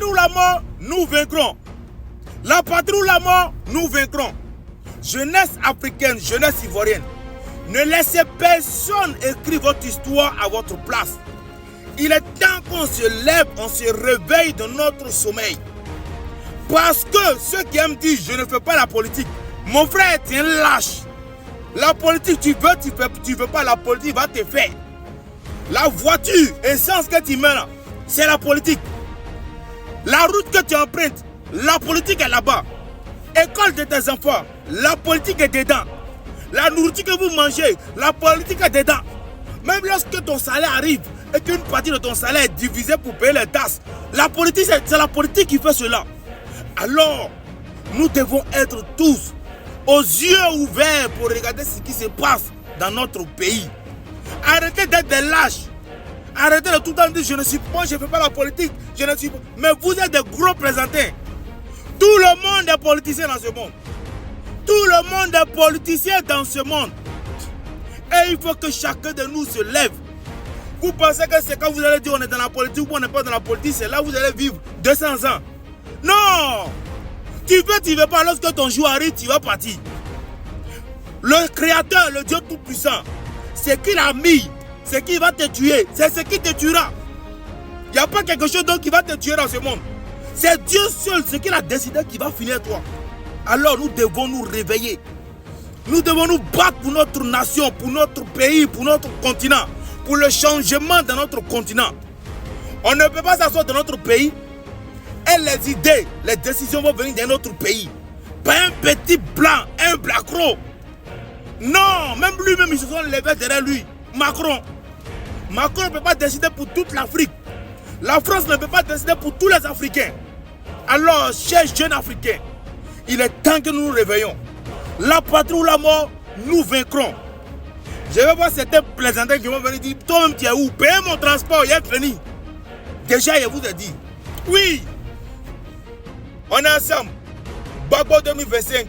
patrie ou la mort, nous vaincrons. La patrie ou la mort, nous vaincrons. Jeunesse africaine, jeunesse ivoirienne, ne laissez personne écrire votre histoire à votre place. Il est temps qu'on se lève, on se réveille de notre sommeil. Parce que ceux qui aiment dire je ne fais pas la politique, mon frère, tu es un lâche. La politique, tu veux pas, la politique va te faire. La voiture, essence que tu mets là, c'est la politique. La route que tu empruntes, la politique est là-bas. École de tes enfants, la politique est dedans. La nourriture que vous mangez, la politique est dedans. Même lorsque ton salaire arrive et qu'une partie de ton salaire est divisée pour payer les tasses, la politique, c'est la politique qui fait cela. Alors, nous devons être tous aux yeux ouverts pour regarder ce qui se passe dans notre pays. Arrêtez d'être des lâches. Arrêtez de tout le temps dire je ne suis pas, je ne fais pas la politique, je ne suis pas. Mais vous êtes des gros présentants. Tout le monde est politicien dans ce monde. Tout le monde est politicien dans ce monde. Et il faut que chacun de nous se lève. Vous pensez que c'est quand vous allez dire on est dans la politique ou on n'est pas dans la politique, c'est là où vous allez vivre 200 ans. Non! Tu veux pas, lorsque ton jour arrive, tu vas partir. Le Créateur, le Dieu Tout-Puissant, c'est qu'il a mis, c'est qu'il va te tuer, c'est ce qui te tuera. Il n'y a pas quelque chose d'autre qui va te tuer dans ce monde. C'est Dieu seul, ce qu'il a décidé qui va finir toi. Alors nous devons nous réveiller. Nous devons nous battre pour notre nation, pour notre pays, pour notre continent, pour le changement de notre continent. On ne peut pas s'asseoir dans notre pays et les idées, les décisions vont venir de notre pays. Pas un petit blanc, un blacro. Non, même lui-même, ils se sont levés derrière lui. Macron. Macron ne peut pas décider pour toute l'Afrique. La France ne peut pas décider pour tous les Africains. Alors, chers jeunes Africains, il est temps que nous nous réveillons. La patrie ou la mort, nous vaincrons. Je vais voir certains plaisantins qui vont venir dire toi-même tu es où? Payez mon transport, il est fini. Déjà, je vous ai dit. Oui, on est ensemble. Gbagbo 2025.